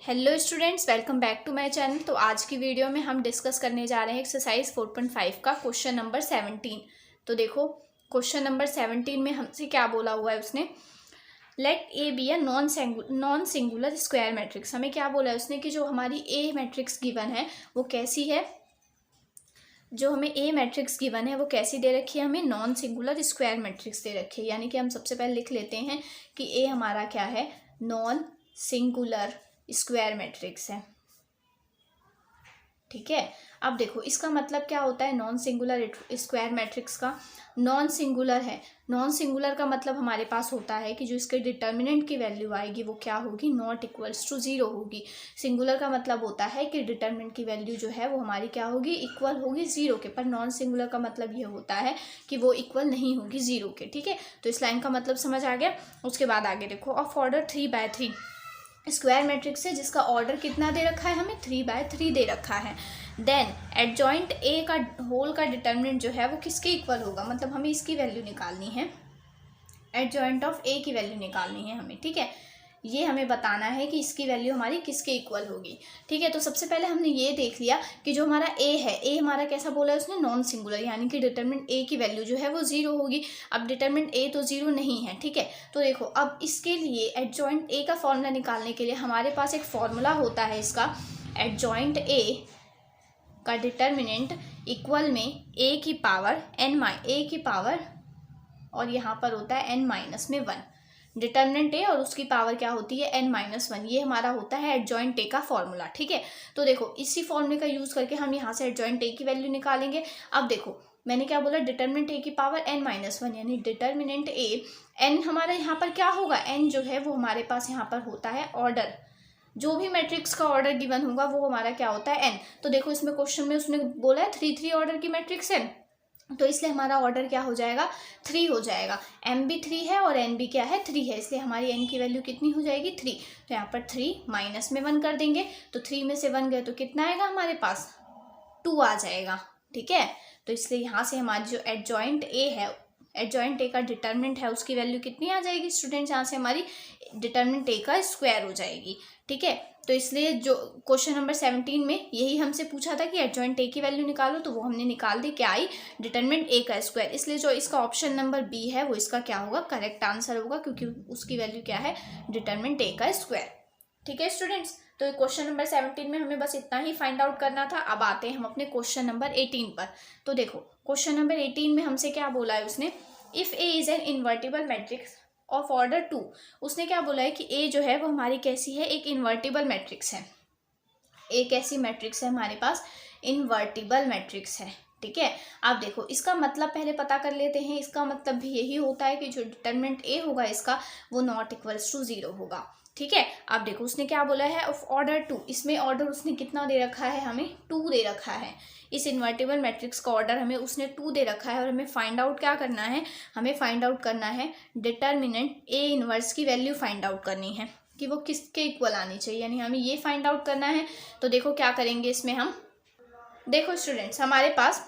Hello students, welcome back to my channel. तो आज की वीडियो में हम डिस्कस करने जा रहे हैं एक्सरसाइज 4.5 का क्वेश्चन नंबर 17। तो देखो क्वेश्चन नंबर 17 में हमसे क्या बोला हुआ है उसने, let A be a non singular square matrix. हमें क्या बोला है उसने कि जो हमारी ए मैट्रिक्स गिवन है वो कैसी है, जो हमें ए मैट्रिक्स गिवन है वो कैसी दे रखी है, हमें नॉन सिंगुलर स्क्वायर मैट्रिक्स दे रखी है। यानी कि हम सबसे पहले लिख लेते हैं कि ए हमारा क्या है, नॉन सिंगुलर स्क्वायर मैट्रिक्स है। ठीक है, अब देखो इसका मतलब क्या होता है नॉन सिंगुलर स्क्वायर मैट्रिक्स का। नॉन सिंगुलर है, नॉन सिंगुलर का मतलब हमारे पास होता है कि जो इसके डिटर्मिनेंट की वैल्यू आएगी वो क्या होगी, नॉट इक्वल्स टू जीरो होगी। सिंगुलर का मतलब होता है कि डिटर्मिनेंट की वैल्यू जो है वो हमारी क्या होगी, इक्वल होगी जीरो के। पर नॉन सिंगुलर का मतलब ये होता है कि वो इक्वल नहीं होगी जीरो के। ठीक है, तो इस लाइन का मतलब समझ आ गया। उसके बाद आगे देखो, ऑफ ऑर्डर 3/3 स्क्वायर मैट्रिक्स है जिसका ऑर्डर कितना दे रखा है, हमें 3/3 दे रखा है। देन एडजॉइंट ए का होल का डिटर्मिनेंट जो है वो किसके इक्वल होगा, मतलब हमें इसकी वैल्यू निकालनी है, एडजॉइंट ऑफ ए की वैल्यू निकालनी है हमें। ठीक है, ये हमें बताना है कि इसकी वैल्यू हमारी किसके इक्वल होगी। ठीक है, तो सबसे पहले हमने ये देख लिया कि जो हमारा ए है, ए हमारा कैसा बोला है उसने, नॉन सिंगुलर, यानी कि डिटरमिनेंट ए की वैल्यू जो है वो जीरो होगी। अब डिटरमिनेंट ए तो जीरो नहीं है। ठीक है, तो देखो अब इसके लिए एडजॉइंट ए का फॉर्मूला निकालने के लिए हमारे पास एक फॉर्मूला होता है इसका, एडजॉइंट ए का डिटर्मिनेंट इक्वल में ए की पावर और यहाँ पर होता है n-1। डिटर्मिनेंट ए और उसकी पावर क्या होती है, n-1। ये हमारा होता है एडजॉइंट ए का फॉर्मूला। ठीक है, तो देखो इसी फॉर्मूले का यूज करके हम यहाँ से एडजॉइंट ए की वैल्यू निकालेंगे। अब देखो मैंने क्या बोला, डिटर्मिनेंट ए की पावर n-1, यानी डिटर्मिनेंट ए, n हमारा यहाँ पर क्या होगा, n जो है वो हमारे पास यहाँ पर होता है ऑर्डर। जो भी मैट्रिक्स का ऑर्डर गिवन होगा वो हमारा क्या होता है, n। तो देखो इसमें क्वेश्चन में उसने बोला है 3 ऑर्डर की मैट्रिक्स है, तो इसलिए हमारा ऑर्डर क्या हो जाएगा, 3 हो जाएगा। m भी 3 है और n भी क्या है, 3 है, इसलिए हमारी n की वैल्यू कितनी हो जाएगी, 3। तो यहाँ पर 3 माइनस में 1 कर देंगे, तो 3 में से 1 गए तो कितना आएगा हमारे पास, 2 आ जाएगा। ठीक है, तो इसलिए यहाँ से हमारी जो एडजॉइंट ए है, एडजॉइंट ए का डिटर्मिनेंट है उसकी वैल्यू कितनी आ जाएगी स्टूडेंट्स, यहाँ से हमारी डिटर्मिनेंट ए का स्क्वायर हो जाएगी। ठीक है, तो इसलिए जो क्वेश्चन नंबर 17 में यही हमसे पूछा था कि एडजॉइंट ए की वैल्यू निकालो, तो वो हमने निकाल दी, क्या आई, डिटर्मिनेंट ए का स्क्वायर। इसलिए जो इसका ऑप्शन नंबर बी है वो इसका क्या होगा, करेक्ट आंसर होगा, क्योंकि उसकी वैल्यू क्या है, डिटर्मिनेंट ए का स्क्वायर। ठीक है स्टूडेंट्स, तो क्वेश्चन नंबर 17 में हमें बस इतना ही फाइंड आउट करना था। अब आते हैं हम अपने क्वेश्चन नंबर 18 पर। तो देखो क्वेश्चन नंबर 18 में हमसे क्या बोला है उसने, if A is an invertible matrix of order 2। उसने क्या बोला है कि ए जो है वो हमारी कैसी है, एक इन्वर्टिबल मैट्रिक्स है। ए कैसी मैट्रिक्स है हमारे पास, इन्वर्टिबल मैट्रिक्स है। ठीक है, आप देखो इसका मतलब पहले पता कर लेते हैं। इसका मतलब भी यही होता है कि जो डिटर्मिनेंट ए होगा इसका वो नॉट इक्वल्स टू जीरो होगा। ठीक है, आप देखो उसने क्या बोला है, ऑफ ऑर्डर 2, इसमें ऑर्डर उसने कितना दे रखा है, हमें 2 दे रखा है। इस इन्वर्टिबल मैट्रिक्स का ऑर्डर हमें उसने 2 दे रखा है और हमें फाइंड आउट क्या करना है, हमें फाइंड आउट करना है डिटर्मिनेंट ए इनवर्स की वैल्यू फाइंड आउट करनी है कि वो किसके इक्वल आनी चाहिए, यानी हमें ये फाइंड आउट करना है। तो देखो क्या करेंगे इसमें हम, देखो स्टूडेंट्स हमारे पास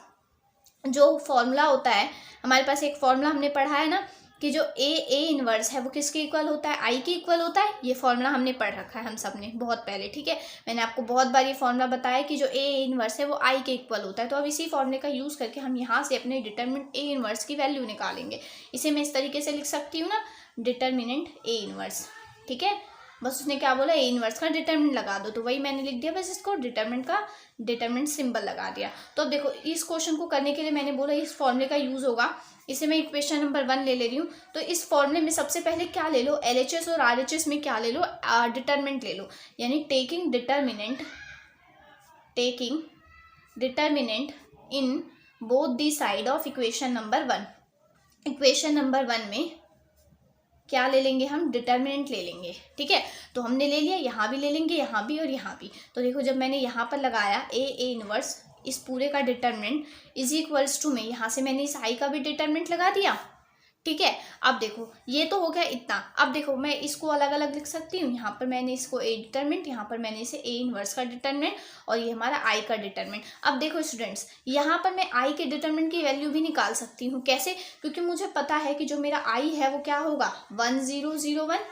जो फॉर्मूला होता है, हमारे पास एक फॉर्मूला हमने पढ़ा है ना कि जो ए इनवर्स है वो किसके इक्वल होता है, आई के इक्वल होता है। ये फॉर्मूला हमने पढ़ रखा है हम सब ने बहुत पहले। ठीक है, मैंने आपको बहुत बार ये फॉर्मूला बताया कि जो ए इनवर्स है वो आई के इक्वल होता है। तो अब इसी फॉर्मूले का यूज़ करके हम यहाँ से अपने डिटर्मिनेंट ए इनवर्स की वैल्यू निकालेंगे। इसे मैं इस तरीके से लिख सकती हूँ ना, डिटर्मिनेंट ए इनवर्स। ठीक है, बस उसने क्या बोला, ए इनवर्स का डिटर्मिनेंट लगा दो, तो वही मैंने लिख दिया, बस इसको डिटर्मिनेंट सिंबल लगा दिया। तो अब देखो इस क्वेश्चन को करने के लिए मैंने बोला इस फॉर्मूले का यूज होगा। इसे मैं इक्वेशन नंबर 1 ले रही हूँ। तो इस फॉर्मूले में सबसे पहले क्या ले लो, LHS और RHS में क्या ले लो, डिटर्मिनेंट ले लो, यानी taking determinant in both the side of equation number 1। Equation number 1 में क्या ले लेंगे हम, डिटर्मिनेंट ले लेंगे। ठीक है, तो हमने ले लिया, यहाँ भी ले लेंगे, यहाँ भी और यहाँ भी। तो देखो जब मैंने यहाँ पर लगाया ए इनवर्स, इस पूरे का डिटर्मिनेंट इज इक्वल्स टू में, यहाँ से मैंने इस आई का भी डिटर्मिनेंट लगा दिया। ठीक है, अब देखो ये तो हो गया इतना। अब देखो मैं इसको अलग अलग लिख सकती हूँ, यहाँ पर मैंने इसको ए डिटर्मिनेंट, यहाँ पर मैंने इसे ए इनवर्स का डिटर्मिनेंट और ये हमारा आई का डिटर्मिनेंट। अब देखो स्टूडेंट्स यहाँ पर मैं आई के डिटर्मिनेंट की वैल्यू भी निकाल सकती हूँ। कैसे, क्योंकि मुझे पता है कि जो मेरा आई है वो क्या होगा, 1001।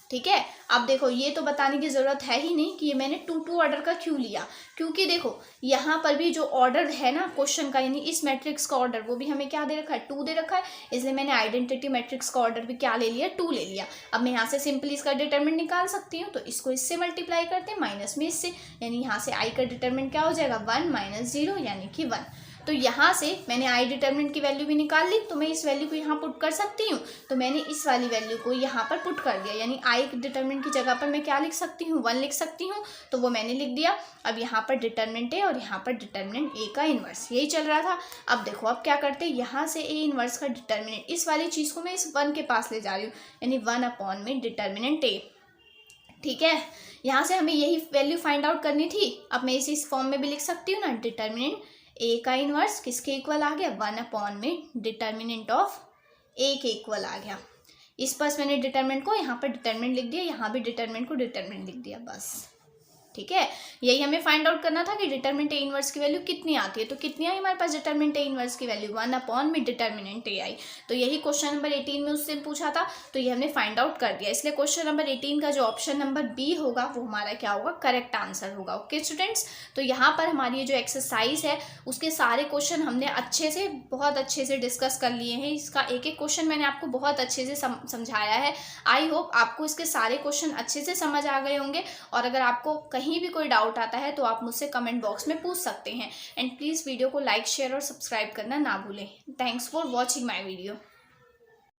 ठीक है। अब देखो ये तो बताने की ज़रूरत है ही नहीं कि ये मैंने 2 ऑर्डर का क्यों लिया, क्योंकि देखो यहाँ पर भी जो ऑर्डर है ना क्वेश्चन का, यानी इस मैट्रिक्स का ऑर्डर, वो भी हमें क्या दे रखा है, 2 दे रखा है। इसलिए मैंने आइडेंटिटी मैट्रिक्स का ऑर्डर भी क्या ले लिया, 2 ले लिया। अब मैं यहाँ से सिंपली इसका डिटरमिनेंट निकाल सकती हूँ, तो इसको इससे मल्टीप्लाई करते हैं, माइनस में इससे, यानी यहाँ से आई का डिटरमिनेंट क्या हो जाएगा, 1 माइनस 0 यानी कि 1। तो यहाँ से मैंने आई डिटरमिनेंट की वैल्यू भी निकाल ली, तो मैं इस वैल्यू को यहाँ पुट कर सकती हूँ। तो मैंने इस वाली वैल्यू को यहाँ पर पुट कर दिया, यानी आई डिटरमिनेंट की जगह पर मैं क्या लिख सकती हूँ, 1 लिख सकती हूँ। तो वो मैंने लिख दिया। अब यहाँ पर डिटरमिनेंट ए और यहाँ पर डिटरमिनेंट ए का इन्वर्स, यही चल रहा था। अब देखो अब क्या करते हैं, यहाँ से ए इन्वर्स का डिटरमिनेंट, इस वाली चीज़ को मैं इस 1 के पास ले जा रही हूँ, यानी 1 में डिटरमिनेंट ए। ठीक है, यहाँ से हमें यही वैल्यू फाइंड आउट करनी थी। अब मैं इस फॉर्म में भी लिख सकती हूँ ना, डिटरमिनेंट ए का इन्वर्स किसके इक्वल आ गया, 1 में डिटरमिनेंट ऑफ ए के इक्वल आ गया। इस पर मैंने डिटरमिनेंट को यहाँ पर डिटरमिनेंट लिख दिया, यहाँ भी डिटरमिनेंट को डिटरमिनेंट लिख दिया, बस। ठीक है, यही हमें फाइंड आउट करना था कि डिटरमिनेंट ए इनवर्स की वैल्यू कितनी आती है। तो कितनी आई हमारे पास डिटरमिनेंट ए इनवर्स की वैल्यू, 1 में डिटरमिनेंट ए आई। तो यही क्वेश्चन नंबर 18 में उससे पूछा था, तो ये हमने फाइंड आउट कर दिया। इसलिए क्वेश्चन नंबर 18 का जो ऑप्शन नंबर बी होगा वो हमारा क्या होगा, करेक्ट आंसर होगा। ओके स्टूडेंट्स, तो यहाँ पर हमारी ये जो एक्सरसाइज है उसके सारे क्वेश्चन हमने अच्छे से, बहुत अच्छे से डिस्कस कर लिए हैं। इसका एक एक क्वेश्चन मैंने आपको बहुत अच्छे से समझाया है। आई होप आपको इसके सारे क्वेश्चन अच्छे से समझ आ गए होंगे। और अगर आपको कहीं भी कोई डाउट आता है तो आप मुझसे कमेंट बॉक्स में पूछ सकते हैं। एंड प्लीज़ वीडियो को लाइक, शेयर और सब्सक्राइब करना ना भूलें। Thanks for watching my video.